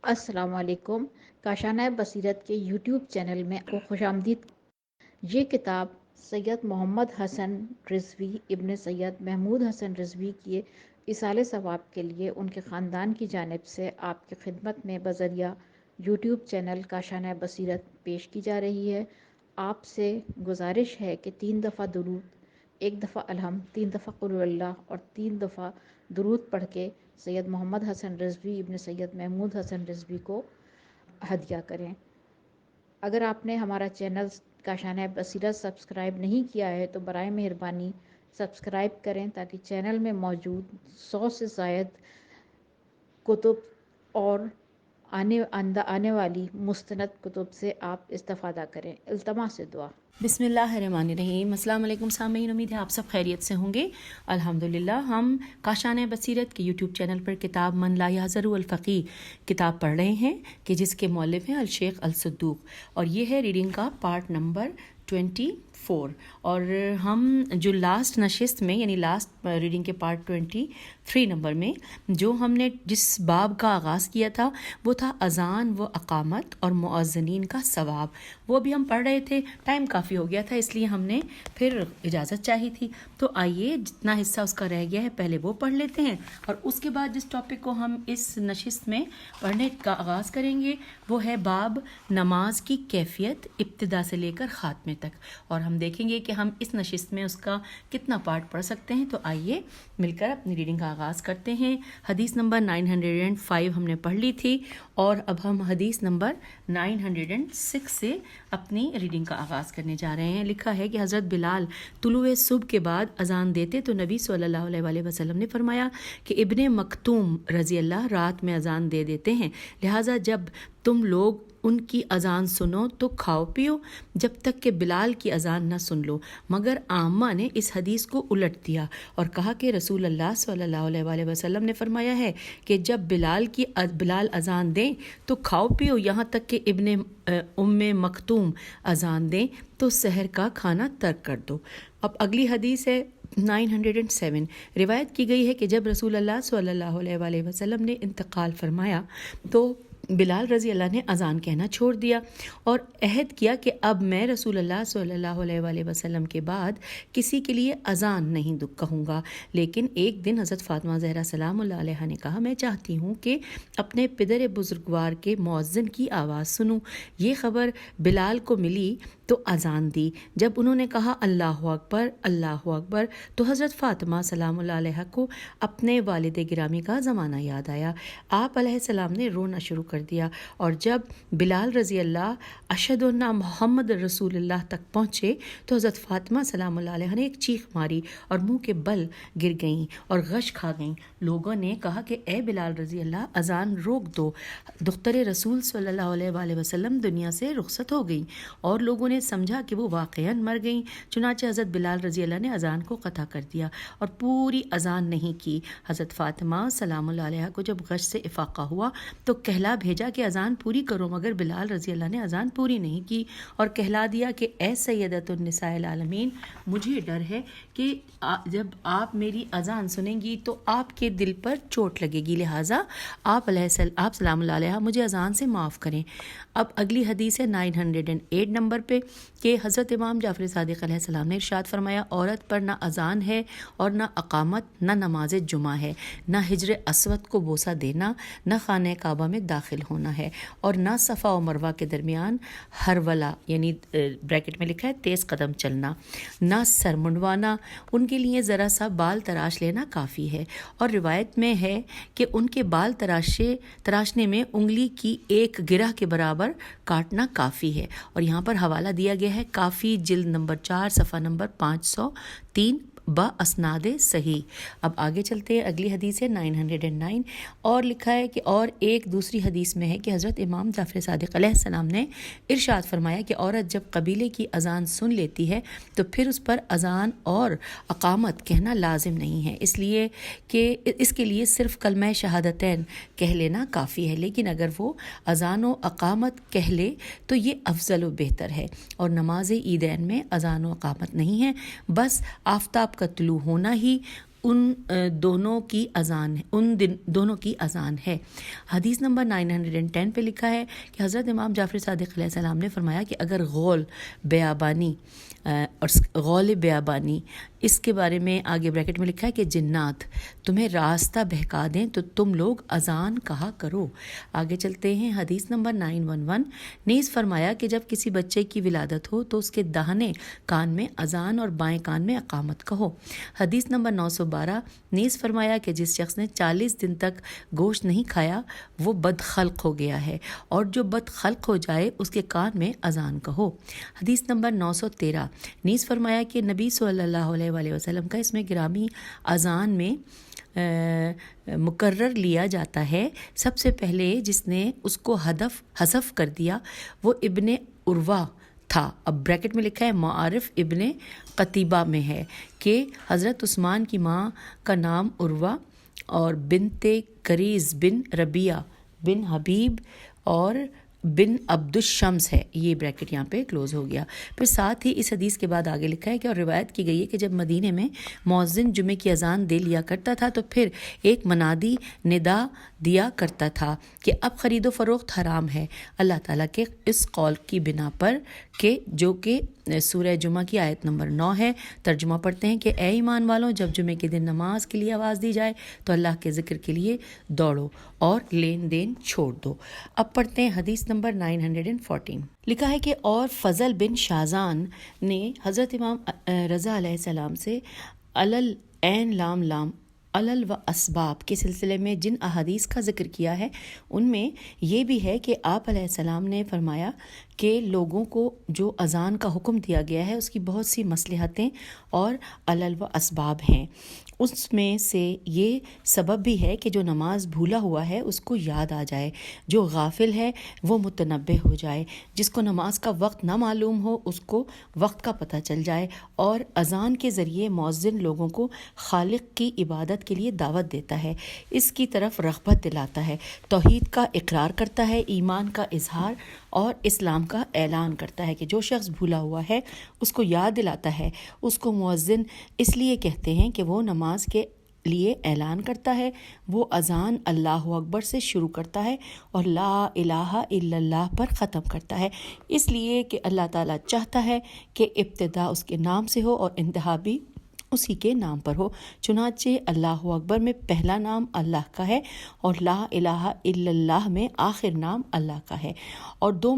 السلام علیکم۔ کاشانہ بصیرت کے یوٹیوب چینل میں آپ کو خوش آمدید۔ یہ کتاب سید محمد حسن رضوی ابن سید محمود حسن رضوی کی ایصال ثواب کے لیے ان کے خاندان کی جانب سے آپ کی خدمت میں بذریعہ یوٹیوب چینل کاشانہ بصیرت پیش کی جا رہی ہے۔ آپ سے گزارش ہے کہ 3 دفعہ درود، 1 دفعہ الحمد، 3 دفعہ قل اللہ اور 3 دفعہ درود پڑھ کے سید محمد حسن رضوی ابن سید محمود حسن رضوی کو ہدیہ کریں۔ اگر آپ نے ہمارا چینل کاشانہ بصیرت سبسکرائب نہیں کیا ہے تو برائے مہربانی سبسکرائب کریں تاکہ چینل میں موجود 100 سے زائد کتب اور آنے والی مستند کتب سے آپ استفادہ کریں۔ التماس سے دعا۔ بسم اللہ الرحمن الرحیم۔ السلام علیکم سامعین، امید ہے آپ سب خیریت سے ہوں گے۔ الحمدللہ ہم کاشانہ بصیرت کے یوٹیوب چینل پر کتاب من لا یحذر الفقیہ کتاب پڑھ رہے ہیں کہ جس کے مؤلف ہیں الشیخ الصدوق، اور یہ ہے ریڈنگ کا پارٹ نمبر 24۔ اور ہم جو لاسٹ نشست میں یعنی لاسٹ ریڈنگ کے پارٹ 23 نمبر میں جو ہم نے جس باب کا آغاز کیا تھا وہ تھا اذان و اقامت اور مؤذنین کا ثواب، وہ بھی ہم پڑھ رہے تھے۔ ٹائم کافی ہو گیا تھا اس لیے ہم نے پھر اجازت چاہی تھی، تو آئیے جتنا حصہ اس کا رہ گیا ہے پہلے وہ پڑھ لیتے ہیں، اور اس کے بعد جس ٹاپک کو ہم اس نشست میں پڑھنے کا آغاز کریں گے وہ ہے باب نماز کی کیفیت ابتدا سے لے کر خاتمے تک، اور ہم دیکھیں گے کہ ہم اس نشست میں اس کا کتنا پارٹ پڑھ سکتے ہیں۔ تو آئیے مل کر اپنی ریڈنگ کا آغاز کرتے ہیں۔ حدیث نمبر 905 ہم نے پڑھ لی تھی، اور اب ہم حدیث نمبر 906 سے اپنی ریڈنگ کا آغاز کرنے جا رہے ہیں۔ لکھا ہے کہ حضرت بلال طلوع صبح کے بعد اذان دیتے تو نبی صلی اللہ علیہ وآلہ وسلم نے فرمایا کہ ابن مکتوم رضی اللہ رات میں اذان دے دیتے ہیں، لہٰذا جب تم لوگ ان کی اذان سنو تو کھاؤ پیو جب تک کہ بلال کی اذان نہ سن لو۔ مگر عامہ نے اس حدیث کو الٹ دیا اور کہا کہ رسول اللہ صلی اللہ علیہ وآلہ وسلم نے فرمایا ہے کہ جب بلال اذان دیں تو کھاؤ پیو یہاں تک کہ ابن ام مکتوم اذان دیں تو سحر کا کھانا ترک کر دو۔ اب اگلی حدیث ہے 907۔ روایت کی گئی ہے کہ جب رسول اللہ صلی اللہ علیہ وآلہ وسلم نے انتقال فرمایا تو بلال رضی اللہ نے اذان کہنا چھوڑ دیا اور عہد کیا کہ اب میں رسول اللہ صلی اللہ علیہ وآلہ وسلم کے بعد کسی کے لیے اذان نہیں کہوں گا۔ لیکن ایک دن حضرت فاطمہ زہرا سلام اللہ علیہ نے کہا میں چاہتی ہوں کہ اپنے پدر بزرگوار کے مؤذن کی آواز سنوں۔ یہ خبر بلال کو ملی تو اذان دی۔ جب انہوں نے کہا اللہ اکبر تو حضرت فاطمہ سلام اللہ علیہ کو اپنے والد گرامی کا زمانہ یاد آیا۔ آپ علیہ السلام نے رونا شروع کر دیا، اور جب بلال رضی اللہ اشہد ان محمد رسول اللہ تک پہنچے تو حضرت فاطمہ سلام اللہ علیہ نے ایک چیخ ماری اور منہ کے بل گر گئیں اور غش کھا گئیں۔ لوگوں نے کہا کہ اے بلال رضی اللہ اذان روک دو۔ دختر رسول صلی اللہ علیہ وآلہ وسلم دنیا سے رخصت ہو گئیں اور لوگوں نے سمجھا کہ وہ واقعاً مر گئیں، چنانچہ حضرت بلال رضی اللہ نے اذان کو قطع کر دیا اور پوری اذان نہیں کی۔ حضرت فاطمہ سلام اللہ علیہ کو جب غش سے افاقہ ہوا تو کہلا بھیجا کہ اذان پوری کرو، مگر بلال رضی اللہ نے اذان پوری نہیں کی اور کہلا دیا کہ اے سیدۃ النساء العالمین، مجھے ڈر ہے کہ جب آپ میری اذان سنیں گی تو آپ کے دل پر چوٹ لگے گی، لہٰذا آپ سلام اللہ علیہ مجھے اذان سے معاف کریں۔ اب اگلی حدیث ہے 908 نمبر پہ کہ حضرت امام جعفر صادق علیہ السلام نے ارشاد فرمایا عورت پر نہ اذان ہے اور نہ اقامت، نہ نماز جمعہ ہے، نہ حجر اسود کو بوسہ دینا، نہ خانہ کعبہ میں داخل ہونا ہے، اور نہ صفا و مروہ کے درمیان ہرولہ یعنی بریکٹ میں لکھا ہے تیز قدم چلنا، نہ سر منڈوانا، ان کے لیے ذرا سا بال تراش لینا کافی ہے، اور روایت میں ہے کہ ان کے بال تراشنے میں انگلی کی ایک گرہ کے برابر کاٹنا کافی ہے، اور یہاں پر حوالہ دیا گیا ہے کافی جلد نمبر 4 صفحہ نمبر 503 اسناد صحیح۔ اب آگے چلتے ہیں، اگلی حدیث ہے 909، اور لکھا ہے کہ اور ایک دوسری حدیث میں ہے کہ حضرت امام جعفر صادق علیہ السلام نے ارشاد فرمایا کہ عورت جب قبیلے کی اذان سن لیتی ہے تو پھر اس پر اذان اور اقامت کہنا لازم نہیں ہے، اس لیے کہ اس کے لیے صرف کلمہ شہادتین کہہ لینا کافی ہے، لیکن اگر وہ اذان و اقامت کہہ لے تو یہ افضل و بہتر ہے۔ اور نماز عیدین میں اذان و اقامت نہیں ہے، بس آفتاب کا طلوع ہونا ہی ان دونوں کی اذان ہے۔ حدیث نمبر 910 پہ لکھا ہے کہ حضرت امام جعفر صادق علیہ السلام نے فرمایا کہ اگر غول بیابانی اس کے بارے میں آگے بریکٹ میں لکھا ہے کہ جنات تمہیں راستہ بہکا دیں تو تم لوگ اذان کہا کرو۔ آگے چلتے ہیں، حدیث نمبر 911 نیز فرمایا کہ جب کسی بچے کی ولادت ہو تو اس کے داہنے کان میں اذان اور بائیں کان میں اقامت کہو۔ حدیث نمبر 912 نیز فرمایا کہ جس شخص نے 40 دن تک گوشت نہیں کھایا وہ بد خلق ہو گیا ہے، اور جو بد خلق ہو جائے اس کے کان میں اذان کہو۔ حدیث نمبر 913 نیز فرمایا کہ نبی صلی اللہ علیہ وسلم کا اس میں گرامی اذان میں مقرر لیا جاتا ہے۔ سب سے پہلے جس نے اس کو حذف کر دیا وہ ابن عروہ تھا۔ اب بریکٹ میں لکھا ہے معارف ابن قتیبہ میں ہے کہ حضرت عثمان کی ماں کا نام عروہ اور بنت کریز بن ربیعہ بن حبیب اور بن عبد الشمس ہے۔ یہ بریکٹ یہاں پہ کلوز ہو گیا۔ پھر ساتھ ہی اس حدیث کے بعد آگے لکھا ہے کہ اور روایت کی گئی ہے کہ جب مدینے میں مؤذن جمعے کی اذان دے لیا کرتا تھا تو پھر ایک منادی ندا دیا کرتا تھا کہ اب خرید و فروخت حرام ہے، اللہ تعالیٰ کے اس قول کی بنا پر کہ جو کہ سورہ جمعہ کی آیت نمبر 9 ہے۔ ترجمہ پڑھتے ہیں کہ اے ایمان والوں، جب جمعے کے دن نماز کے لیے آواز دی جائے تو اللہ کے ذکر کے لیے دوڑو اور لین دین چھوڑ دو۔ اب پڑھتے ہیں حدیث نمبر 914۔ لکھا ہے کہ اور فضل بن شازان نے حضرت امام رضا علیہ السلام سے علل لام علل و اسباب کے سلسلے میں جن احادیث کا ذکر کیا ہے ان میں یہ بھی ہے کہ آپ علیہ السلام نے فرمایا کہ لوگوں کو جو اذان کا حکم دیا گیا ہے اس کی بہت سی مصلحتیں اور علل و اسباب ہیں۔ اس میں سے یہ سبب بھی ہے کہ جو نماز بھولا ہوا ہے اس کو یاد آ جائے، جو غافل ہے وہ متنبہ ہو جائے، جس کو نماز کا وقت نہ معلوم ہو اس کو وقت کا پتہ چل جائے، اور اذان کے ذریعے مؤذن لوگوں کو خالق کی عبادت کے لیے دعوت دیتا ہے، اس کی طرف رغبت دلاتا ہے، توحید کا اقرار کرتا ہے، ایمان کا اظہار اور اسلام کا اعلان کرتا ہے کہ جو شخص بھولا ہوا ہے اس کو یاد دلاتا ہے۔ اس کو مؤذن اس لیے کہتے ہیں کہ وہ نماز کے لیے اعلان کرتا ہے، وہ اذان اللہ اکبر سے شروع کرتا ہے اور لا الہ الا اللہ پر ختم کرتا ہے، اس لیے کہ اللہ تعالیٰ چاہتا ہے کہ ابتدا اس کے نام سے ہو اور انتہا بھی اسی کے نام پر ہو۔ چنانچہ اللہ اکبر میں پہلا نام اللہ کا ہے اور لا الہ الا اللہ میں آخر نام اللہ کا ہے، اور دو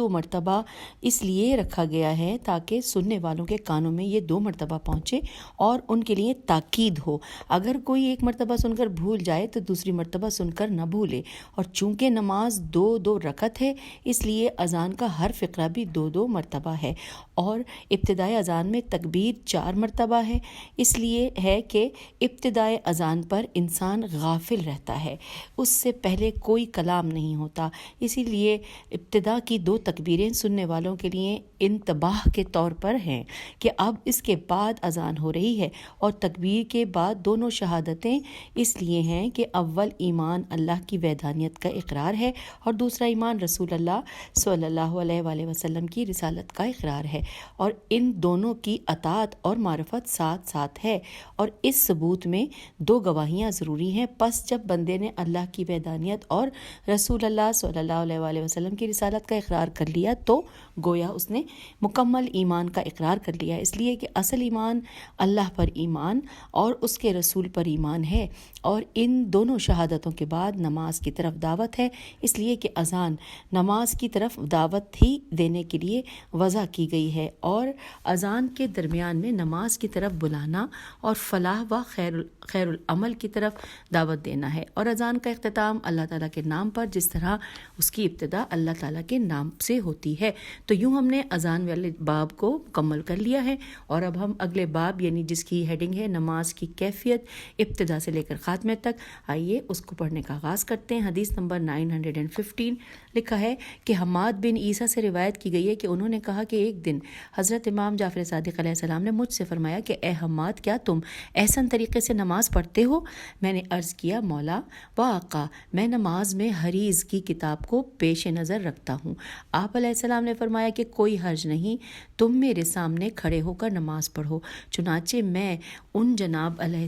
مرتبہ اس لیے رکھا گیا ہے تاکہ سننے والوں کے کانوں میں یہ 2 مرتبہ پہنچے اور ان کے لیے تاکید ہو۔ اگر کوئی ایک مرتبہ سن کر بھول جائے تو دوسری مرتبہ سن کر نہ بھولے، اور چونکہ نماز 2 رکعت ہے اس لیے اذان کا ہر فقرہ بھی 2 مرتبہ ہے، اور ابتدائے اذان میں تکبیر 4 مرتبہ ہے، اس لیے ہے کہ ابتدائے اذان پر انسان غافل رہتا ہے، اس سے پہلے کوئی کلام نہیں ہوتا، اسی لیے ابتدا کی 2 تکبیریں سننے والوں کے لیے انتباہ کے طور پر ہیں کہ اب اس کے بعد اذان ہو رہی ہے، اور تکبیر کے بعد دونوں شہادتیں اس لیے ہیں کہ اول ایمان اللہ کی وحدانیت کا اقرار ہے اور دوسرا ایمان رسول اللہ صلی اللہ علیہ وآلہ وسلم کی رسالت کا اقرار ہے، اور ان دونوں کی اطاعت اور معرفت ساتھ ساتھ ہے، اور اس ثبوت میں 2 گواہیاں ضروری ہیں۔ پس جب بندے نے اللہ کی وحدانیت اور رسول اللہ صلی اللہ علیہ وآلہ وسلم کی رسالت کا اقرار کر لیا تو گویا اس نے مکمل ایمان کا اقرار کر لیا، اس لیے کہ اصل ایمان اللہ پر ایمان اور اس کے رسول پر ایمان ہے، اور ان دونوں شہادتوں کے بعد نماز کی طرف دعوت ہے، اس لیے کہ اذان نماز کی طرف دعوت ہی دینے کے لیے وضع کی گئی ہے، اور اذان کے درمیان میں نماز کی طرف بلانا اور فلاح و خیر العمل کی طرف دعوت دینا ہے، اور اذان کا اختتام اللہ تعالیٰ کے نام پر جس طرح اس کی ابتدا اللہ تعالیٰ کے نام سے ہوتی ہے۔ تو یوں ہم نے اذان والے باب کو مکمل کر لیا ہے، اور اب ہم اگلے باب یعنی جس کی ہیڈنگ ہے نماز کی کیفیت ابتدا سے لے کر خاتمے تک، آئیے اس کو پڑھنے کا آغاز کرتے ہیں۔ حدیث نمبر 915 لکھا ہے کہ حماد بن عیسیٰ سے روایت کی گئی ہے کہ انہوں نے کہا کہ ایک دن حضرت امام جعفر صادق علیہ السلام نے مجھ سے فرمایا فرمایا کہ اے حماد کیا تم احسن طریقے سے نماز پڑھتے ہو؟ میں نے عرض کیا مولا و آقا میں نماز میں حریض کی کتاب کو پیش نظر رکھتا ہوں۔ آپ علیہ السلام نے فرمایا کہ کوئی حرج نہیں، تم میرے سامنے کھڑے ہو کر نماز پڑھو۔ چنانچہ میں ان جناب علیہ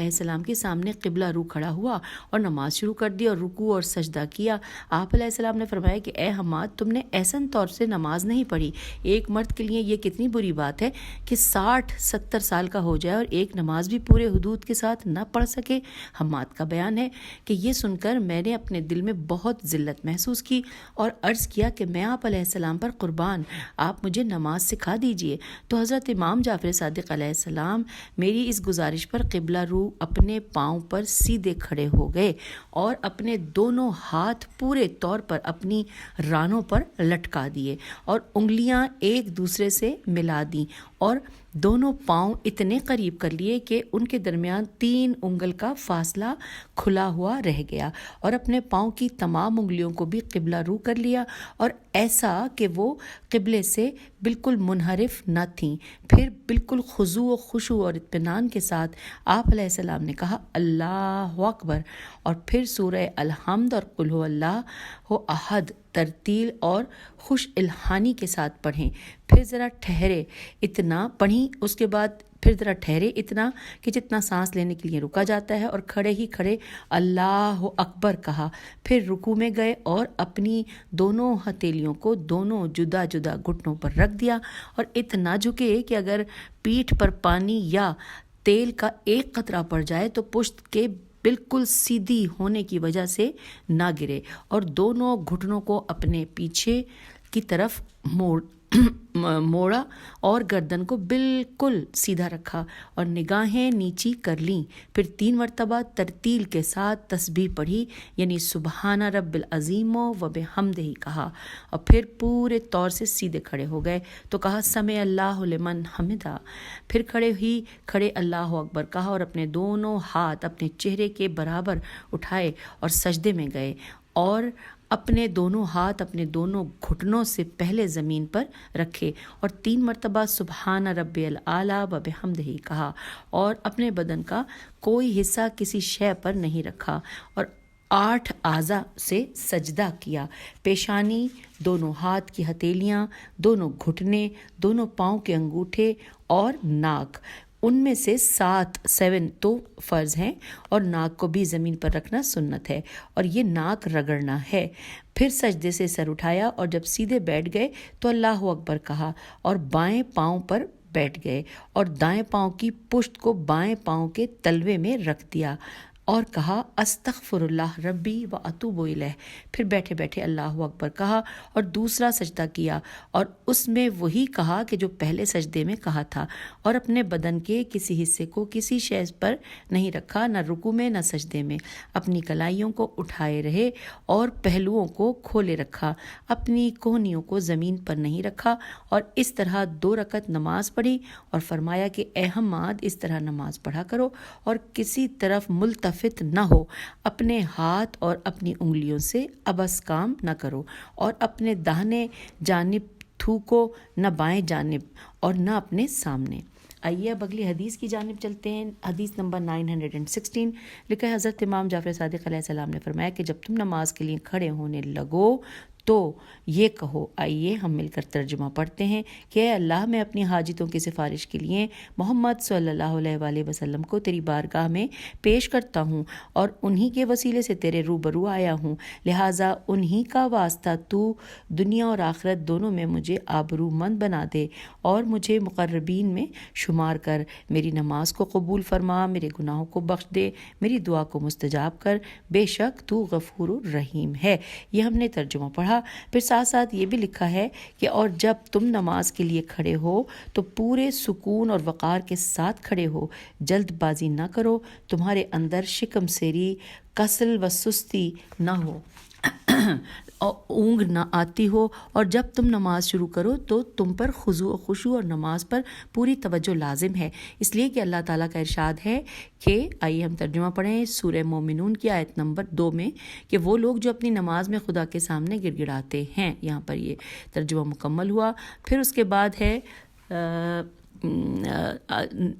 السلام کے سامنے قبلہ رو کھڑا ہوا اور نماز شروع کر دی اور رکوع اور سجدہ کیا۔ آپ علیہ السلام نے فرمایا کہ اے حماد تم نے احسن طور سے نماز نہیں پڑھی۔ ایک مرد کے لیے یہ کتنی بری بات ہے کہ 60-70 سال کا ہو جائے اور ایک نماز بھی پورے حدود کے ساتھ نہ پڑھ سکے۔ حماد کا بیان ہے کہ یہ سن کر میں نے اپنے دل میں بہت ذلت محسوس کی اور عرض کیا کہ میں آپ علیہ السلام پر قربان، آپ مجھے نماز سکھا دیجئے۔ تو حضرت امام جعفر صادق علیہ السلام میری اس گزارش پر قبلہ رو اپنے پاؤں پر سیدھے کھڑے ہو گئے اور اپنے دونوں ہاتھ پورے طور پر اپنی رانوں پر لٹکا دیے اور انگلیاں ایک دوسرے سے ملا دیں اور دونوں پاؤں اتنے قریب کر لیے کہ ان کے درمیان 3 انگل کا فاصلہ کھلا ہوا رہ گیا، اور اپنے پاؤں کی تمام انگلیوں کو بھی قبلہ رو کر لیا اور ایسا کہ وہ قبلے سے بالکل منحرف نہ تھیں۔ پھر بالکل خضوع و خشوع اور اطمینان کے ساتھ آپ علیہ السلام نے کہا اللہ اکبر، اور پھر سورہ الحمد اور قل هو اللہ احد ترتیل اور خوش الحانی کے ساتھ پڑھیں۔ پھر ذرا ٹھہرے اتنا پڑھیں، اس کے بعد پھر ذرا ٹھہرے اتنا کہ جتنا سانس لینے کے لیے رکا جاتا ہے، اور کھڑے ہی کھڑے اللہ اکبر کہا۔ پھر رکوع میں گئے اور اپنی دونوں ہتھیلیوں کو دونوں جدا جدا گھٹنوں پر رکھ دیا اور اتنا جھکے کہ اگر پیٹھ پر پانی یا تیل کا ایک قطرہ پڑ جائے تو پشت کے بالکل سیدھی ہونے کی وجہ سے نہ گرے، اور دونوں گھٹنوں کو اپنے پیچھے کی طرف موڑا اور گردن کو بالکل سیدھا رکھا اور نگاہیں نیچی کر لیں۔ پھر 3 مرتبہ ترتیل کے ساتھ تسبیح پڑھی، یعنی سبحان رب العظیم و بحمدہ کہا، اور پھر پورے طور سے سیدھے کھڑے ہو گئے تو کہا سمع اللہ لمن حمدہ۔ پھر کھڑے اللہ اکبر کہا اور اپنے دونوں ہاتھ اپنے چہرے کے برابر اٹھائے اور سجدے میں گئے اور اپنے دونوں ہاتھ اپنے دونوں گھٹنوں سے پہلے زمین پر رکھے اور 3 مرتبہ سبحان ربی الاعلیٰ و بحمدہ کہا، اور اپنے بدن کا کوئی حصہ کسی شے پر نہیں رکھا اور 8 اعضاء سے سجدہ کیا: پیشانی، دونوں ہاتھ کی ہتھیلیاں، دونوں گھٹنے، دونوں پاؤں کے انگوٹھے اور ناک۔ ان میں سے 7 تو فرض ہیں اور ناک کو بھی زمین پر رکھنا سنت ہے، اور یہ ناک رگڑنا ہے۔ پھر سجدے سے سر اٹھایا اور جب سیدھے بیٹھ گئے تو اللہ اکبر کہا اور بائیں پاؤں پر بیٹھ گئے اور دائیں پاؤں کی پشت کو بائیں پاؤں کے تلوے میں رکھ دیا اور کہا استغفر اللہ ربی و اتوب الیہ۔ پھر بیٹھے بیٹھے اللہ اکبر کہا اور دوسرا سجدہ کیا اور اس میں وہی کہا کہ جو پہلے سجدے میں کہا تھا، اور اپنے بدن کے کسی حصے کو کسی شے پر نہیں رکھا، نہ رکوع میں نہ سجدے میں۔ اپنی کلائیوں کو اٹھائے رہے اور پہلوؤں کو کھولے رکھا، اپنی کوہنیوں کو زمین پر نہیں رکھا، اور اس طرح 2 رکعت نماز پڑھی اور فرمایا کہ اے حماد اس طرح نماز پڑھا کرو اور کسی طرف ملتفت نہ ہو، اپنے ہاتھ اور اپنی انگلیوں سے عبث کام نہ کرو، اور اپنے داہنے جانب تھوکو نہ بائیں جانب اور نہ اپنے سامنے۔ آئیے اب اگلی حدیث کی جانب چلتے ہیں۔ حدیث نمبر 916 لکھا ہے حضرت امام جعفر صادق علیہ السلام نے فرمایا کہ جب تم نماز کے لیے کھڑے ہونے لگو تو یہ کہو۔ آئیے ہم مل کر ترجمہ پڑھتے ہیں کہ اے اللہ، میں اپنی حاجتوں کی سفارش کے لیے محمد صلی اللہ علیہ وآلہ وسلم کو تیری بارگاہ میں پیش کرتا ہوں اور انہی کے وسیلے سے تیرے روبرو آیا ہوں، لہٰذا انہی کا واسطہ تو دنیا اور آخرت دونوں میں مجھے آبرو مند بنا دے اور مجھے مقربین میں شمار کر۔ میری نماز کو قبول فرما، میرے گناہوں کو بخش دے، میری دعا کو مستجاب کر، بے شک تو غفور الرحیم ہے۔ یہ ہم نے ترجمہ پڑھا۔ پھر ساتھ ساتھ یہ بھی لکھا ہے کہ اور جب تم نماز کے لیے کھڑے ہو تو پورے سکون اور وقار کے ساتھ کھڑے ہو، جلد بازی نہ کرو، تمہارے اندر شکم سیری، کسل و سستی نہ ہو، اونگ نہ آتی ہو، اور جب تم نماز شروع کرو تو تم پر خضوع و خشوع اور نماز پر پوری توجہ لازم ہے، اس لیے کہ اللہ تعالیٰ کا ارشاد ہے کہ آئیے ہم ترجمہ پڑھیں سورہ مومنون کی آیت نمبر 2 میں کہ وہ لوگ جو اپنی نماز میں خدا کے سامنے گڑ گڑاتے ہیں۔ یہاں پر یہ ترجمہ مکمل ہوا۔ پھر اس کے بعد ہے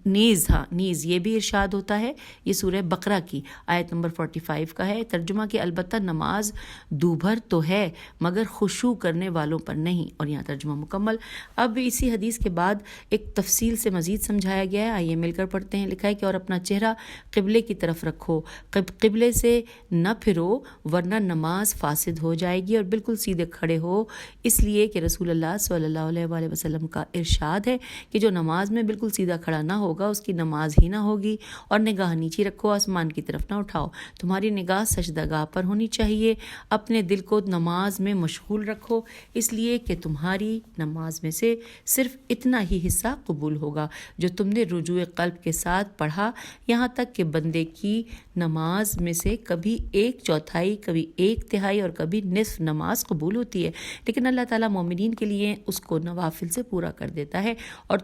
نیز یہ بھی ارشاد ہوتا ہے. یہ سورہ بقرہ کی آیت نمبر 45 کا ہے. ترجمہ کہ البتہ نماز دوبھر تو ہے مگر خشوع کرنے والوں پر نہیں. اور یہاں ترجمہ مکمل. اب اسی حدیث کے بعد ایک تفصیل سے مزید سمجھایا گیا ہے. آئیے مل کر پڑھتے ہیں. لکھا ہے کہ اور اپنا چہرہ قبلے کی طرف رکھو, قبلے سے نہ پھرو ورنہ نماز فاسد ہو جائے گی, اور بالکل سیدھے کھڑے ہو, اس لیے کہ رسول اللہ صلی اللہ علیہ وآلہ وسلم کا ارشاد ہے کہ جو نماز میں بالکل سیدھا کھڑا نہ ہوگا اس کی نماز ہی نہ ہوگی. اور نگاہ نیچی رکھو, آسمان کی طرف نہ اٹھاؤ. تمہاری نگاہ سجدہ گاہ پر ہونی چاہیے. اپنے دل کو نماز میں مشغول رکھو, اس لیے کہ تمہاری نماز میں سے صرف اتنا ہی حصہ قبول ہوگا جو تم نے رجوع قلب کے ساتھ پڑھا, یہاں تک کہ بندے کی نماز میں سے کبھی 1/4, کبھی 1/3 اور کبھی نصف نماز قبول ہوتی ہے, لیکن اللہ تعالیٰ مومنین کے لیے اس کو نوافل سے پورا کر دیتا ہے. اور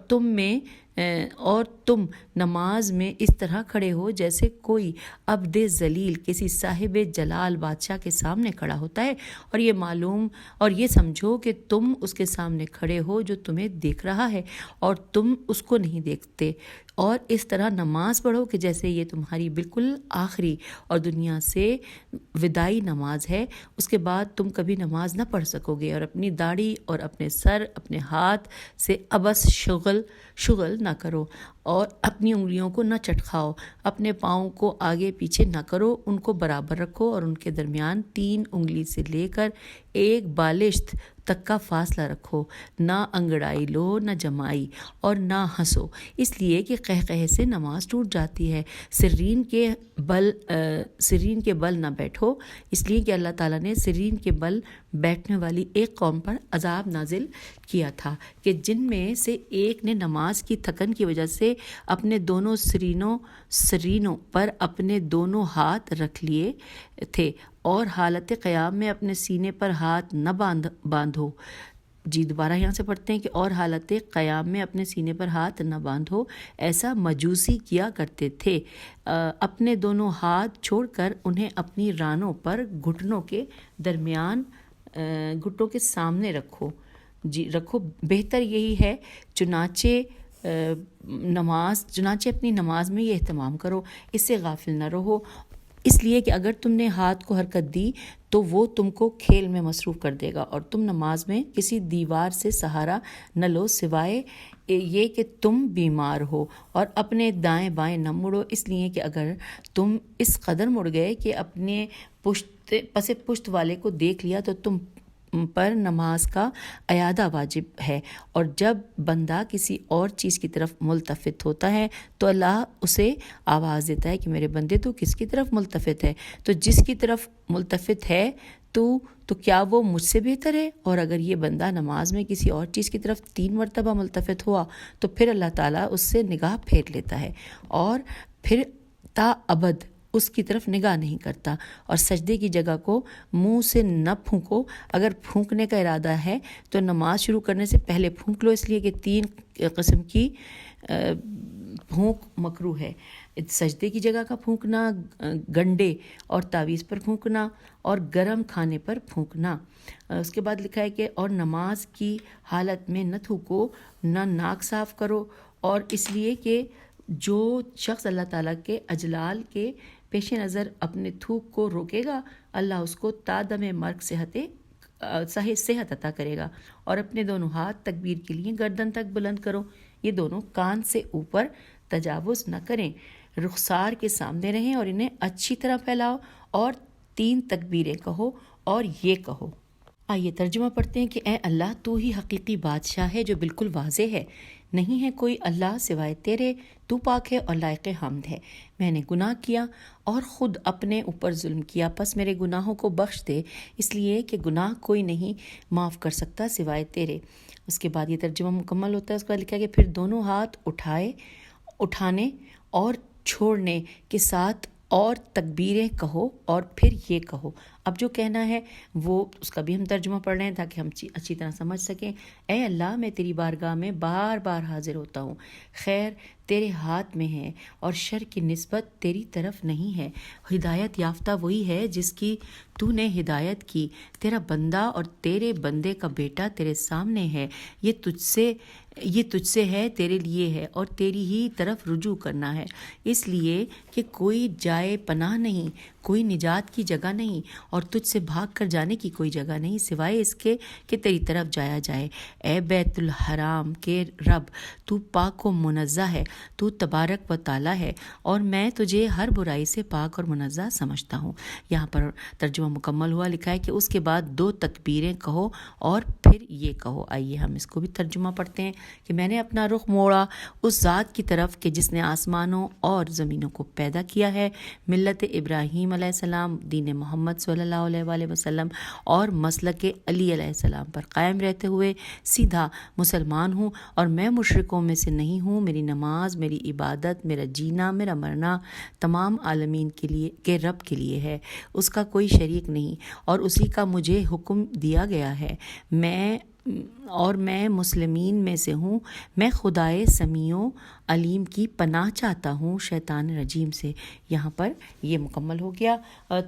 تم نماز میں اس طرح کھڑے ہو جیسے کوئی عبد ذلیل کسی صاحب جلال بادشاہ کے سامنے کھڑا ہوتا ہے, اور یہ سمجھو کہ تم اس کے سامنے کھڑے ہو جو تمہیں دیکھ رہا ہے اور تم اس کو نہیں دیکھتے, اور اس طرح نماز پڑھو کہ جیسے یہ تمہاری بالکل آخری اور دنیا سے وداعی نماز ہے. اس کے بعد تم کبھی نماز نہ پڑھ سکو گے. اور اپنی داڑھی اور اپنے سر, اپنے ہاتھ سے عبث شغل نہ کرو, اور اپنی انگلیوں کو نہ چٹکھاؤ. اپنے پاؤں کو آگے پیچھے نہ کرو, ان کو برابر رکھو اور ان کے درمیان 3 انگلی سے لے کر 1 بالشت تک کا فاصلہ رکھو. نہ انگڑائی لو نہ جمائی اور نہ ہنسو, اس لیے کہ قہقہے سے نماز ٹوٹ جاتی ہے. سرین کے بل نہ بیٹھو, اس لیے کہ اللہ تعالیٰ نے سرین کے بل بیٹھنے والی ایک قوم پر عذاب نازل کیا تھا کہ جن میں سے ایک نے نماز کی تھکن کی وجہ سے اپنے دونوں سرینوں پر اپنے دونوں ہاتھ رکھ لیے تھے, اور حالت قیام میں اپنے سینے پر ہاتھ نہ باندھو. دوبارہ یہاں سے پڑھتے ہیں کہ اور حالت قیام میں اپنے سینے پر ہاتھ نہ باندھو, ایسا مجوسی کیا کرتے تھے. اپنے دونوں ہاتھ چھوڑ کر انہیں اپنی رانوں پر گھٹنوں کے درمیان گھٹنوں کے سامنے رکھو. بہتر یہی ہے. چنانچہ اپنی نماز میں یہ اہتمام کرو, اس سے غافل نہ رہو, اس لیے کہ اگر تم نے ہاتھ کو حرکت دی تو وہ تم کو کھیل میں مصروف کر دے گا. اور تم نماز میں کسی دیوار سے سہارا نہ لو سوائے یہ کہ تم بیمار ہو, اور اپنے دائیں بائیں نہ مڑو, اس لیے کہ اگر تم اس قدر مڑ گئے کہ اپنے پس پشت والے کو دیکھ لیا تو تم پر نماز کا اعادہ واجب ہے. اور جب بندہ کسی اور چیز کی طرف ملتفت ہوتا ہے تو اللہ اسے آواز دیتا ہے کہ میرے بندے تو کس کی طرف ملتفت ہے؟ تو جس کی طرف ملتفت ہے تو کیا وہ مجھ سے بہتر ہے؟ اور اگر یہ بندہ نماز میں کسی اور چیز کی طرف 3 مرتبہ ملتفت ہوا تو پھر اللہ تعالیٰ اس سے نگاہ پھیر لیتا ہے اور پھر تا ابد اس کی طرف نگاہ نہیں کرتا. اور سجدے کی جگہ کو منہ سے نہ پھونکو. اگر پھونکنے کا ارادہ ہے تو نماز شروع کرنے سے پہلے پھونک لو, اس لیے کہ 3 قسم کی پھونک مکروہ ہے. سجدے کی جگہ کا پھونکنا, گنڈے اور تعویذ پر پھونکنا, اور گرم کھانے پر پھونکنا. اس کے بعد لکھا ہے کہ اور نماز کی حالت میں نہ تھوکو, نہ ناک صاف کرو. اور اس لیے کہ جو شخص اللہ تعالیٰ کے اجلال کے پیش نظر اپنے تھوک کو روکے گا, اللہ اس کو تا دم مرگ صحت عطا کرے گا. اور اپنے دونوں ہاتھ تکبیر کے لیے گردن تک بلند کرو, یہ دونوں کان سے اوپر تجاوز نہ کریں, رخسار کے سامنے رہیں اور انہیں اچھی طرح پھیلاؤ, اور 3 تکبیریں کہو اور یہ کہو. آئیے ترجمہ پڑھتے ہیں کہ اے اللہ تو ہی حقیقی بادشاہ ہے جو بالکل واضح ہے, نہیں ہے کوئی اللہ سوائے تیرے, تو پاک ہے اور لائق حمد ہے. میں نے گناہ کیا اور خود اپنے اوپر ظلم کیا, پس میرے گناہوں کو بخش دے, اس لیے کہ گناہ کوئی نہیں معاف کر سکتا سوائے تیرے. اس کے بعد یہ ترجمہ مکمل ہوتا ہے. اس کا لکھا ہے کہ پھر دونوں ہاتھ اٹھانے اور چھوڑنے کے ساتھ اور تکبیریں کہو اور پھر یہ کہو. اب جو کہنا ہے وہ اس کا بھی ہم ترجمہ پڑھ رہے ہیں تاکہ ہم اچھی طرح سمجھ سکیں. اے اللہ, میں تیری بارگاہ میں بار بار حاضر ہوتا ہوں, خیر تیرے ہاتھ میں ہے اور شر کی نسبت تیری طرف نہیں ہے۔ ہدایت یافتہ وہی ہے جس کی تو نے ہدایت کی۔ تیرا بندہ اور تیرے بندے کا بیٹا تیرے سامنے ہے، یہ تجھ سے ہے، تیرے لیے ہے اور تیری ہی طرف رجوع کرنا ہے، اس لیے کہ کوئی جائے پناہ نہیں، کوئی نجات کی جگہ نہیں اور تجھ سے بھاگ کر جانے کی کوئی جگہ نہیں سوائے اس کے کہ تیری طرف جایا جائے۔ اے بیت الحرام کے رب، تو پاک و منزہ ہے، تو تبارک و تعالی ہے اور میں تجھے ہر برائی سے پاک اور منزہ سمجھتا ہوں۔ یہاں پر ترجمہ مکمل ہوا، لکھا ہے کہ اس کے بعد 2 تکبیریں کہو اور پھر یہ کہو۔ آئیے ہم اس کو بھی ترجمہ پڑھتے ہیں کہ میں نے اپنا رخ موڑا اس ذات کی طرف کہ جس نے آسمانوں اور زمینوں کو پیدا کیا ہے، ملت ابراہیم علیہ السلام، دین محمد صلی اللہ علیہ وآلہ وسلم اور مسلک علی علیہ السلام پر قائم رہتے ہوئے سیدھا مسلمان ہوں اور میں مشرکوں میں سے نہیں ہوں۔ میری نماز، میری عبادت، میرا جینا، میرا مرنا تمام عالمین کے رب کے لیے ہے، اس کا کوئی شریک نہیں اور اسی کا مجھے حکم دیا گیا ہے۔ میں مسلمین میں سے ہوں۔ میں خدائے سمیع و علیم کی پناہ چاہتا ہوں شیطان رجیم سے۔ یہاں پر یہ مکمل ہو گیا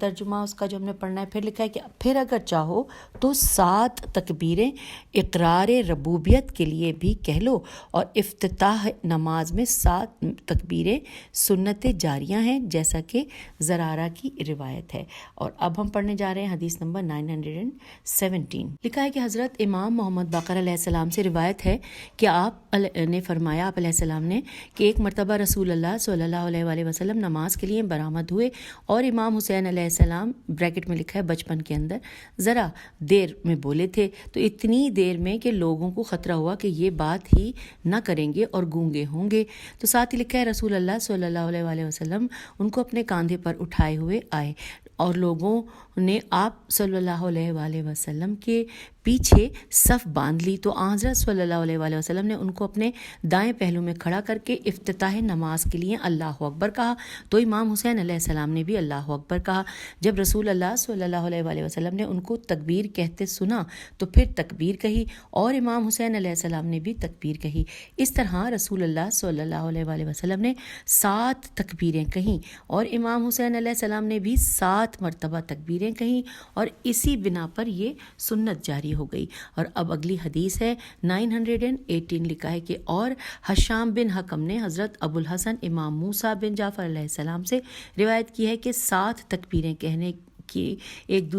ترجمہ اس کا جو ہم نے پڑھنا ہے۔ پھر لکھا ہے کہ پھر اگر چاہو تو 7 تکبیریں اقرار ربوبیت کے لیے بھی کہہ لو، اور افتتاح نماز میں 7 تکبیریں سنت جاریہ ہیں جیسا کہ زرارہ کی روایت ہے۔ اور اب ہم پڑھنے جا رہے ہیں حدیث نمبر 917۔ لکھا ہے کہ حضرت امام محمد باقر علیہ السلام سے روایت ہے کہ آپ نے فرمایا، آپ علیہ السلام نے، کہ ایک مرتبہ رسول اللہ صلی اللہ علیہ وآلہ وسلم نماز کے لیے برآمد ہوئے اور امام حسین علیہ السلام بریکٹ میں لکھا ہے بچپن کے اندر ذرا دیر میں بولے تھے، تو اتنی دیر میں کہ لوگوں کو خطرہ ہوا کہ یہ بات ہی نہ کریں گے اور گونگے ہوں گے، تو ساتھ ہی لکھا ہے رسول اللہ صلی اللہ علیہ وآلہ وسلم ان کو اپنے کاندھے پر اٹھائے ہوئے آئے اور لوگوں نے آپ صلی اللہ علیہ وآلہ وسلم کے پیچھے صف باندھ لی، تو حضرت صلی اللہ علیہ وآلہ وسلم نے ان کو اپنے دائیں پہلو میں کھڑا کر کے افتتاح نماز کے لیے اللہ اکبر کہا، تو امام حسین علیہ السلام نے بھی اللہ اکبر کہا۔ جب رسول اللہ صلی اللہ علیہ وآلہ وسلم نے ان کو تکبیر کہتے سنا تو پھر تکبیر کہی اور امام حسین علیہ السلام نے بھی تکبیر کہی۔ اس طرح رسول اللہ صلی اللہ علیہ وآلہ وسلم نے 7 تکبیریں کہیں اور امام حسین علیہ السلام نے بھی 7 مرتبہ تکبیریں کہیں اور اسی بنا پر یہ سنت جاری ہو گئی۔ اور اب اگلی حدیث ہے 918، لکھا ہے کہ اور حشام بن حکم نے حضرت ابو الحسن امام موسیٰ بن جعفر علیہ السلام سے روایت کی ہے کہ 7 تکبیریں کہنے کی ایک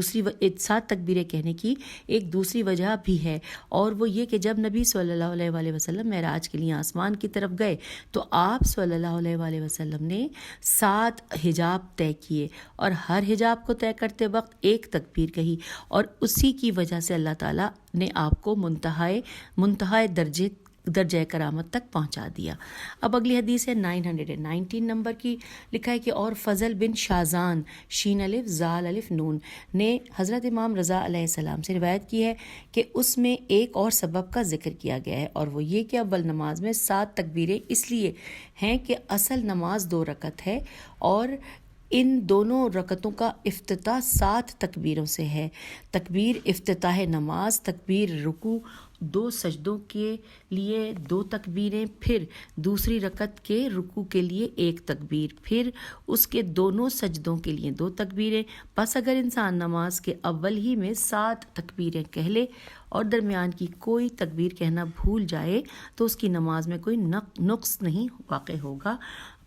دوسری وجہ بھی ہے، اور وہ یہ کہ جب نبی صلی اللہ علیہ وآلہ وسلم معراج کے لیے آسمان کی طرف گئے تو آپ صلی اللہ علیہ وآلہ وسلم نے 7 حجاب طے کیے اور ہر حجاب کو طے کرتے وقت ایک تکبیر کہی، اور اسی کی وجہ سے اللہ تعالیٰ نے آپ کو منتہائے درجہ کرامت تک پہنچا دیا۔ اب اگلی حدیث ہے 919 نمبر کی، لکھا ہے کہ اور فضل بن شازان شین الف زال الف نون نے حضرت امام رضا علیہ السلام سے روایت کی ہے کہ اس میں ایک اور سبب کا ذکر کیا گیا ہے، اور وہ یہ کہ اول نماز میں 7 تکبیریں اس لیے ہیں کہ اصل نماز 2 رکعت ہے اور ان دونوں رکعتوں کا افتتاح 7 تکبیروں سے ہے۔ تکبیر افتتاح نماز، تکبیر رکوع، 2 سجدوں کے لیے 2 تکبیریں، پھر دوسری رکعت کے رکوع کے لیے 1 تکبیر، پھر اس کے دونوں سجدوں کے لیے 2 تکبیریں۔ پس اگر انسان نماز کے اول ہی میں 7 تکبیریں کہہ لے اور درمیان کی کوئی تکبیر کہنا بھول جائے تو اس کی نماز میں کوئی نقص نہیں واقع ہوگا۔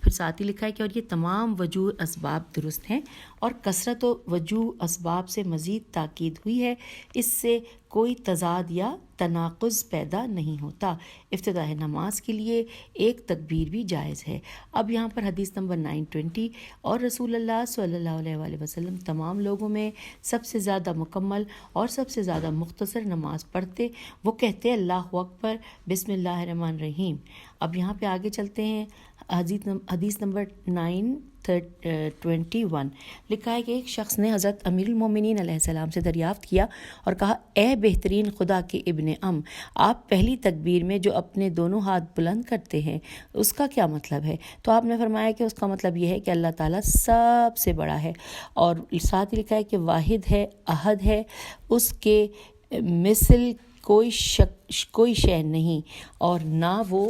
پھر ساتھ ہی لکھا ہے کہ اور یہ تمام وجوہ اسباب درست ہیں اور کثرت و وجوہ اسباب سے مزید تاکید ہوئی ہے، اس سے کوئی تضاد یا تناقض پیدا نہیں ہوتا۔ افتتاح نماز کے لیے 1 تکبیر بھی جائز ہے۔ اب یہاں پر حدیث نمبر 920، اور رسول اللہ صلی اللہ علیہ وآلہ وسلم تمام لوگوں میں سب سے زیادہ مکمل اور سب سے زیادہ مختصر نماز پڑھتے، وہ کہتے اللہ اکبر، بسم اللہ الرحمن الرحیم۔ اب یہاں پہ آگے چلتے ہیں، حدیث نمبر 921، لکھا ہے کہ ایک شخص نے حضرت امیر المومنین علیہ السلام سے دریافت کیا اور کہا، اے بہترین خدا کے ابن آپ پہلی تکبیر میں جو اپنے دونوں ہاتھ بلند کرتے ہیں اس کا کیا مطلب ہے؟ تو آپ نے فرمایا کہ اس کا مطلب یہ ہے کہ اللہ تعالیٰ سب سے بڑا ہے، اور ساتھ ہی لکھا ہے کہ واحد ہے، احد ہے، اس کے مثل کوئی شے نہیں، اور نہ وہ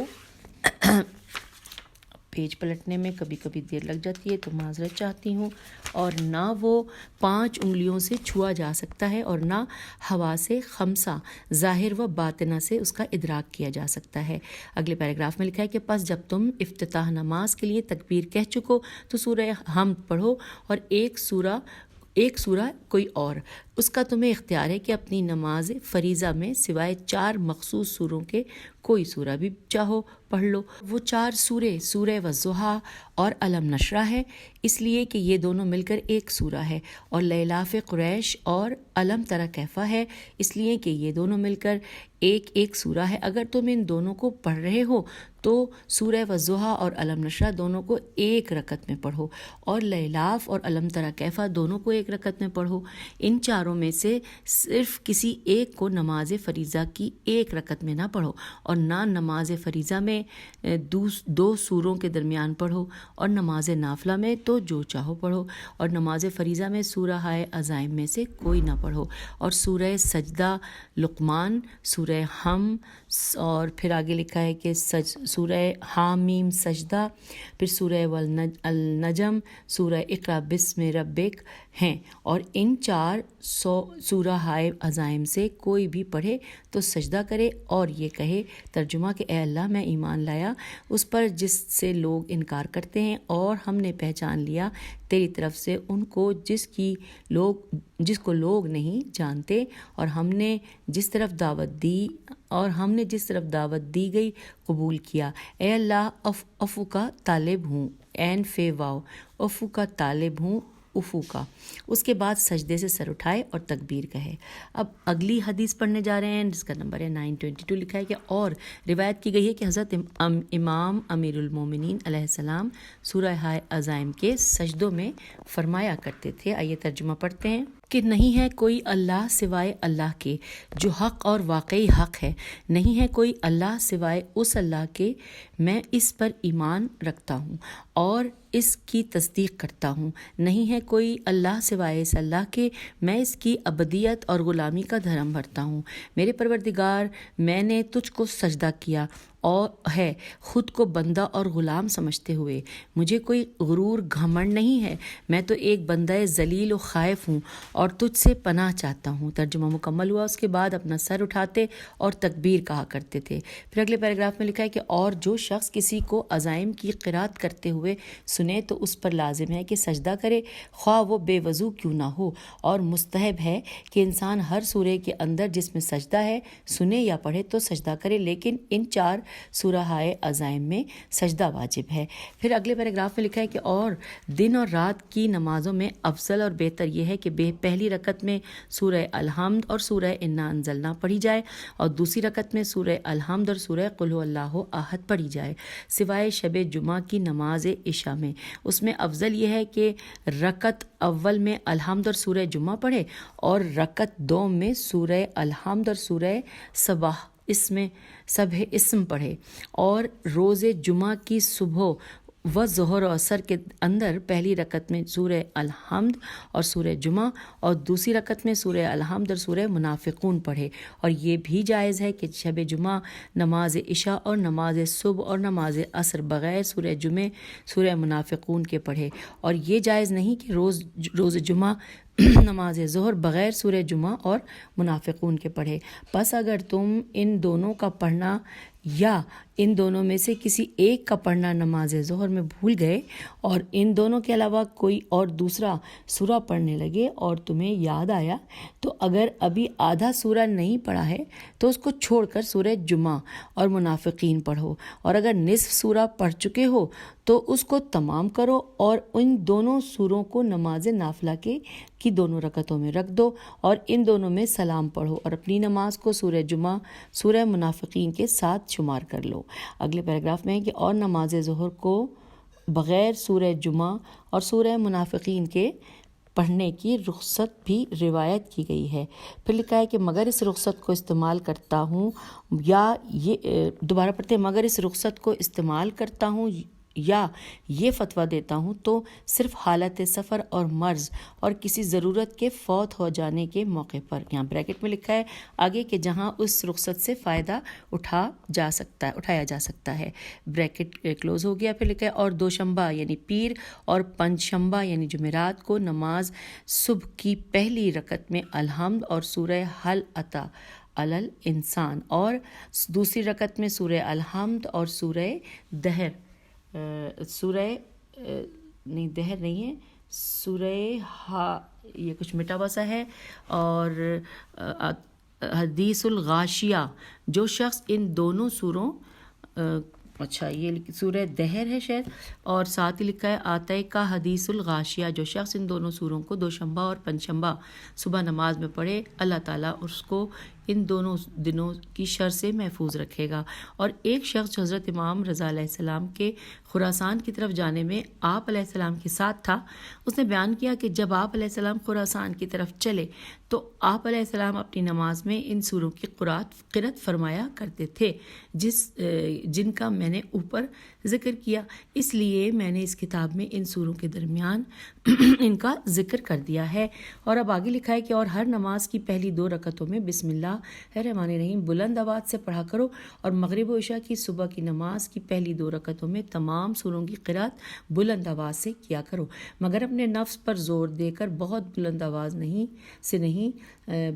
پیج پلٹنے میں کبھی کبھی دیر لگ جاتی ہے تو معذرت چاہتی ہوں، اور نہ وہ 5 انگلیوں سے چھوا جا سکتا ہے اور نہ حواس خمسہ ظاہر و باطنہ سے اس کا ادراک کیا جا سکتا ہے۔ اگلے پیراگراف میں لکھا ہے کہ پس جب تم افتتاح نماز کے لیے تکبیر کہہ چکو تو سورہ حمد پڑھو، اور ایک سورہ کوئی اور، اس کا تمہیں اختیار ہے کہ اپنی نماز فریضہ میں سوائے 4 مخصوص سوروں کے کوئی سورہ بھی چاہو پڑھ لو۔ وہ 4 سورے سورہ والضحیٰ اور علم نشرہ ہے، اس لیے کہ یہ دونوں مل کر ایک سورہ ہے، اور لیلاف قریش اور علم تری کیفہ ہے، اس لیے کہ یہ دونوں مل کر ایک سورہ ہے۔ اگر تم ان دونوں کو پڑھ رہے ہو تو سورہ والضحیٰ اور علم نشرہ دونوں کو ایک رکعت میں پڑھو، اور لیلاف اور علم تری کیفہ دونوں کو ایک رکعت میں پڑھو۔ ان چاروں میں سے صرف کسی ایک کو نماز فریضہ کی ایک رکعت میں نہ پڑھو، اور نہ نماز فریضہ میں 2 سوروں کے درمیان پڑھو، اور نماز نافلہ میں تو جو چاہو پڑھو، اور نماز فریضہ میں سورہ عزائم میں سے کوئی نہ پڑھو، اور سورہ سجدہ، لقمان، سورہ ہم، اور پھر آگے لکھا ہے کہ سورہ حامیم سجدہ، پھر سورہ النجم، سورہ اقرا بسم ربک ہیں، اور ان 4 سورہ عزائم سے کوئی بھی پڑھے تو سجدہ کرے اور یہ کہے، ترجمہ کہ اے اللہ میں ایمان لایا اس پر جس سے لوگ انکار کرتے ہیں، اور ہم نے پہچان لیا تیری طرف سے ان کو جس کو لوگ نہیں جانتے، اور ہم نے جس طرف دعوت دی گئی قبول کیا۔ اے اللہ افو کا طالب ہوں، عین فے واو، افو کا طالب ہوں، افو کا۔ اس کے بعد سجدے سے سر اٹھائے اور تکبیر کہے۔ اب اگلی حدیث پڑھنے جا رہے ہیں جس کا نمبر ہے 922، لکھا ہے کہ اور روایت کی گئی ہے کہ حضرت امام امیر المومنین علیہ السلام سورہ عزائم کے سجدوں میں فرمایا کرتے تھے۔ آئیے ترجمہ پڑھتے ہیں کہ نہیں ہے کوئی اللہ سوائے اللہ کے جو حق اور واقعی حق ہے، نہیں ہے کوئی اللہ سوائے اس اللہ کے، میں اس پر ایمان رکھتا ہوں اور اس کی تصدیق کرتا ہوں، نہیں ہے کوئی اللہ سوائے اس اللہ کے، میں اس کی عبدیت اور غلامی کا دھرم بھرتا ہوں۔ میرے پروردگار، میں نے تجھ کو سجدہ کیا اور ہے خود کو بندہ اور غلام سمجھتے ہوئے، مجھے کوئی غرور گھمنڈ نہیں ہے، میں تو ایک بندہ ذلیل و خائف ہوں اور تجھ سے پناہ چاہتا ہوں۔ ترجمہ مکمل ہوا۔ اس کے بعد اپنا سر اٹھاتے اور تکبیر کہا کرتے تھے۔ پھر اگلے پیراگراف میں لکھا ہے کہ اور جو شخص کسی کو عزائم کی قرات کرتے ہوئے سنے تو اس پر لازم ہے کہ سجدہ کرے، خواہ وہ بے وضو کیوں نہ ہو، اور مستحب ہے کہ انسان ہر سورے کے اندر جس میں سجدہ ہے سنے یا پڑھے تو سجدہ کرے، لیکن ان 4 سورہ عزائم میں سجدہ واجب ہے۔ پھر اگلے پیراگراف میں لکھا ہے کہ اور دن اور رات کی نمازوں میں افضل اور بہتر یہ ہے کہ پہلی رکعت میں سورہ الحمد اور سورہ انا انزلنا پڑھی جائے، اور دوسری رکعت میں سورہ الحمد اور سورہ قل هو اللہ احد پڑھی جائے، سوائے شب جمعہ کی نماز عشاء میں۔ اس میں افضل یہ ہے کہ رکعت اول میں الحمد اور سورہ جمعہ پڑھے، اور رکعت دوم میں سورہ الحمد اور سورہ صبح اسم پڑھے، اور روز جمعہ کی صبح و ظہر و عصر کے اندر پہلی رکعت میں سورہ الحمد اور سورہ جمعہ، اور دوسری رکعت میں سورہ الحمد اور سورہ منافقون پڑھے، اور یہ بھی جائز ہے کہ شب جمعہ نماز عشاء اور نماز صبح اور نماز عصر بغیر سورہ جمعہ سورہ منافقون کے پڑھے، اور یہ جائز نہیں کہ روز جمعہ نماز ظہر بغیر سورہ جمعہ اور منافقون کے پڑھے۔ پس اگر تم ان دونوں کا پڑھنا یا ان دونوں میں سے کسی ایک کا پڑھنا نماز ظہر میں بھول گئے اور ان دونوں کے علاوہ کوئی اور دوسرا سورہ پڑھنے لگے اور تمہیں یاد آیا، تو اگر ابھی آدھا سورہ نہیں پڑھا ہے تو اس کو چھوڑ کر سورہ جمعہ اور منافقین پڑھو، اور اگر نصف سورہ پڑھ چکے ہو تو اس کو تمام کرو، اور ان دونوں سوروں کو نماز نافلہ کی دونوں رکعتوں میں رکھ دو، اور ان دونوں میں سلام پڑھو، اور اپنی نماز کو سورہ جمعہ سورہ منافقین کے ساتھ شمار کر لو۔ اگلے پیراگراف میں ہے کہ اور نماز ظہر کو بغیر سورہ جمعہ اور سورہ منافقین کے پڑھنے کی رخصت بھی روایت کی گئی ہے۔ پھر لکھا ہے کہ مگر اس رخصت کو استعمال کرتا ہوں یا یہ دوبارہ پڑھتے ہیں، مگر اس رخصت کو استعمال کرتا ہوں یا یہ فتویٰ دیتا ہوں تو صرف حالت سفر اور مرض اور کسی ضرورت کے فوت ہو جانے کے موقع پر، یہاں بریکٹ میں لکھا ہے آگے کہ جہاں اس رخصت سے فائدہ اٹھایا جا سکتا ہے، بریکٹ کلوز ہو گیا، پھر لکھا ہے اور دوشنبہ یعنی پیر اور پنجشنبہ یعنی جمعرات کو نماز صبح کی پہلی رکعت میں الحمد اور سورہ حل اتی علی انسان، اور دوسری رکعت میں سورہ الحمد اور سورہ دہر یہ کچھ مٹا ہوا سا ہے، اور حدیث الغاشیہ جو شخص ان دونوں سوروں یہ سورہ دہر ہے شاید، اور ساتھ ہی لکھا ہے آتے کا حدیث الغاشیہ جو شخص ان دونوں سوروں کو دوشنبہ اور پنجشنبہ صبح نماز میں پڑھے اللہ تعالیٰ اس کو ان دونوں دنوں کی شر سے محفوظ رکھے گا۔ اور ایک شخص جو حضرت امام رضا علیہ السلام کے خراسان کی طرف جانے میں آپ علیہ السلام کے ساتھ تھا، اس نے بیان کیا کہ جب آپ علیہ السلام خراسان کی طرف چلے تو آپ علیہ السلام اپنی نماز میں ان سوروں کی قرأت فرمایا کرتے تھے جن کا میں نے اوپر ذکر کیا، اس لیے میں نے اس کتاب میں ان سوروں کے درمیان ان کا ذکر کر دیا ہے۔ اور اب آگے لکھا ہے کہ اور ہر نماز کی پہلی 2 رکعتوں میں بسم اللہ الرحمن الرحیم بلند آواز سے پڑھا کرو، اور مغرب و عشاء کی صبح کی نماز کی پہلی 2 رکعتوں میں تمام سوروں کی قرأت بلند آواز سے کیا کرو، مگر اپنے نفس پر زور دے کر بہت بلند آواز نہیں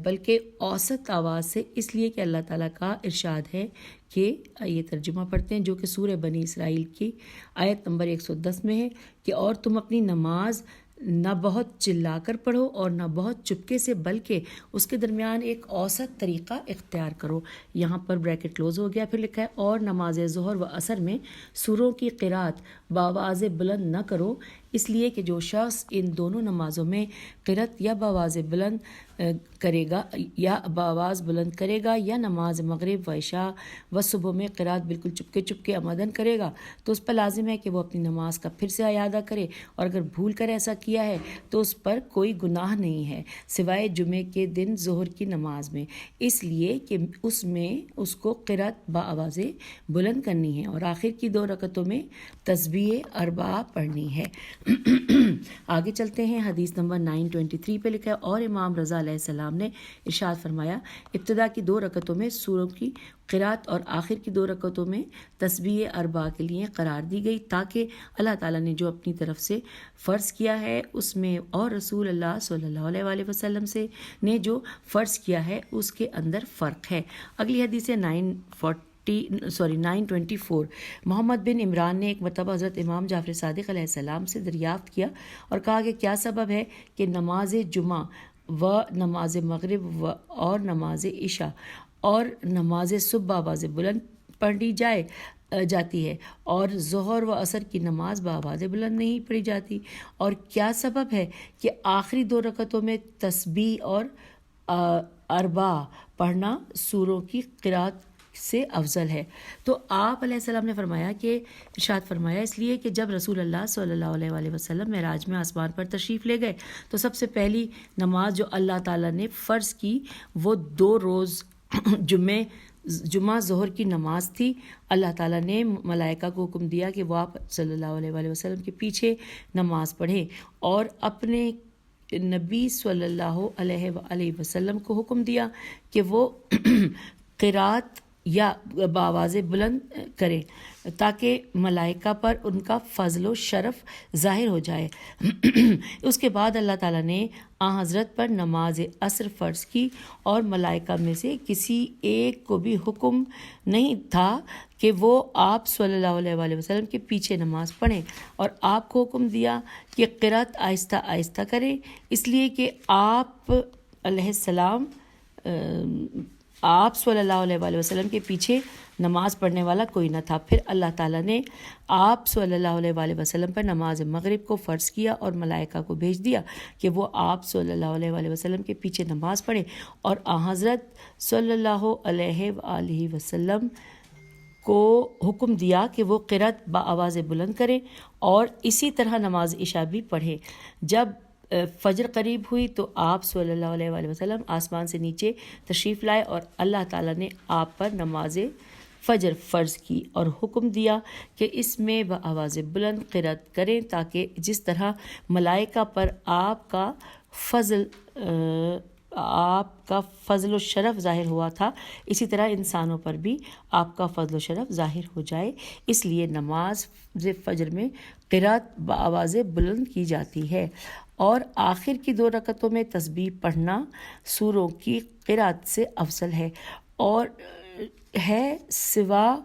بلکہ اوسط آواز سے، اس لیے کہ اللہ تعالیٰ کا ارشاد ہے کہ یہ ترجمہ پڑھتے ہیں جو کہ سورہ بنی اسرائیل کی آیت نمبر 110 میں ہے کہ اور تم اپنی نماز نہ بہت چلا کر پڑھو اور نہ بہت چپکے سے، بلکہ اس کے درمیان ایک اوسط طریقہ اختیار کرو، یہاں پر بریکٹ کلوز ہو گیا، پھر لکھا ہے اور نماز ظہر و عصر میں سوروں کی قرأت بآواز بلند نہ کرو، اس لیے کہ جو شخص ان دونوں نمازوں میں قرأت یا بآواز بلند کرے گا یا نماز مغرب و عشاء و صبح میں قرأت بالکل چپکے عمدن کرے گا تو اس پر لازم ہے کہ وہ اپنی نماز کا پھر سے اعادہ کرے، اور اگر بھول کر ایسا کیا ہے تو اس پر کوئی گناہ نہیں ہے سوائے جمعے کے دن ظہر کی نماز میں، اس لیے کہ اس میں اس کو قرأت بآواز بلند کرنی ہے اور آخر کی 2 رکعتوں میں تسبیح 4 پڑھنی ہے۔ آگے چلتے ہیں، حدیث نمبر 923 پہ لکھا ہے اور امام رضا علیہ السلام نے ارشاد فرمایا ابتدا کی 2 رکعتوں میں سوروں کی قرأت اور آخر کی 2 رکعتوں میں تسبیح 4 کے لیے قرار دی گئی، تاکہ اللہ تعالیٰ نے جو اپنی طرف سے فرض کیا ہے اس میں اور رسول اللہ صلی اللہ علیہ وسلم سے نے جو فرض کیا ہے اس کے اندر فرق ہے۔ اگلی حدیث 924 محمد بن عمران نے ایک مرتبہ حضرت امام جعفر صادق علیہ السلام سے دریافت کیا اور کہا کہ کیا سبب ہے کہ نماز جمعہ و نماز مغرب اور نماز عشاء اور نماز صبح آواز بلند پڑھی جاتی ہے اور ظہر و عصر کی نماز بآواز بلند نہیں پڑھی جاتی، اور کیا سبب ہے کہ آخری 2 رکعتوں میں تسبیح اور 4 پڑھنا سوروں کی قرأت سے افضل ہے؟ تو آپ علیہ السلام نے فرمایا کہ ارشاد فرمایا اس لیے کہ جب رسول اللہ صلی اللہ علیہ وسلم معراج میں آسمان پر تشریف لے گئے تو سب سے پہلی نماز جو اللہ تعالیٰ نے فرض کی وہ 2 روز جمعہ ظہر کی نماز تھی۔ اللہ تعالیٰ نے ملائکہ کو حکم دیا کہ وہ آپ صلی اللہ علیہ وسلم کے پیچھے نماز پڑھیں، اور اپنے نبی صلی اللہ علیہ وسلم کو حکم دیا کہ وہ قرأت یا بآواز بلند کریں تاکہ ملائکہ پر ان کا فضل و شرف ظاہر ہو جائے۔ اس کے بعد اللہ تعالیٰ نے حضرت پر نماز عصر فرض کی، اور ملائکہ میں سے کسی ایک کو بھی حکم نہیں تھا کہ وہ آپ صلی اللہ علیہ وسلم کے پیچھے نماز پڑھیں، اور آپ کو حکم دیا کہ قرأت آہستہ آہستہ کریں، اس لیے کہ آپ علیہ السلام آپ صلی اللہ علیہ وسلم کے پیچھے نماز پڑھنے والا کوئی نہ تھا۔ پھر اللہ تعالیٰ نے آپ صلی اللہ علیہ وسلم پر نماز مغرب کو فرض کیا اور ملائکہ کو بھیج دیا کہ وہ آپ صلی اللہ علیہ وسلم کے پیچھے نماز پڑھیں، اور حضرت صلی اللہ علیہ وسلم کو حکم دیا کہ وہ قرأت بآواز بلند کریں اور اسی طرح نماز عشاء بھی پڑھیں۔ جب فجر قریب ہوئی تو آپ صلی اللہ علیہ وسلم آسمان سے نیچے تشریف لائے، اور اللہ تعالیٰ نے آپ پر نماز فجر فرض کی اور حکم دیا کہ اس میں بآواز بلند قرأت کریں تاکہ جس طرح ملائکہ پر آپ کا فضل و شرف ظاہر ہوا تھا، اسی طرح انسانوں پر بھی آپ کا فضل و شرف ظاہر ہو جائے، اس لیے نماز فجر میں قرأت بآواز بلند کی جاتی ہے، اور آخر کی 2 رکعتوں میں تسبیح پڑھنا سوروں کی قرأت سے افضل ہے، اور ہے سوا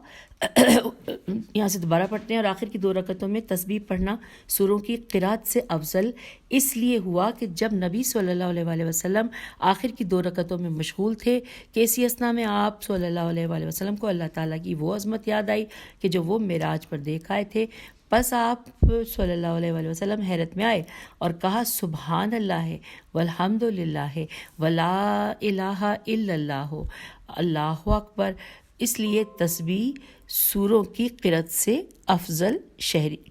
یہاں سے دوبارہ پڑھتے ہیں، اور آخر کی 2 رکعتوں میں تسبیح پڑھنا سوروں کی قرأت سے افضل اس لیے ہوا کہ جب نبی صلی اللہ علیہ وآلہ وسلم آخر کی 2 رکعتوں میں مشغول تھے کہ اسی اثنا میں آپ صلی اللہ علیہ وآلہ وسلم کو اللہ تعالیٰ کی وہ عظمت یاد آئی کہ جو وہ معراج پر دیکھ آئے تھے۔ بس آپ صلی اللہ علیہ وآلہ وسلم حیرت میں آئے اور کہا سبحان اللہ ہے والحمد للہ ہے ولا الہ الا اللہ، اللہ اکبر۔ اس لیے تسبیح سوروں کی قرأت سے افضل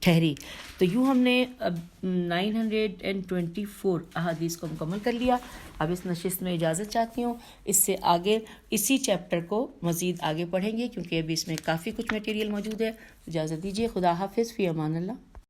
ٹھہری۔ تو یوں ہم نے اب 924 احادیث کو مکمل کر لیا۔ اب اس نشست میں اجازت چاہتی ہوں، اس سے آگے اسی چیپٹر کو مزید آگے پڑھیں گے کیونکہ ابھی اس میں کافی کچھ میٹیریل موجود ہے۔ اجازت دیجیے، خدا حافظ، فی امان اللہ۔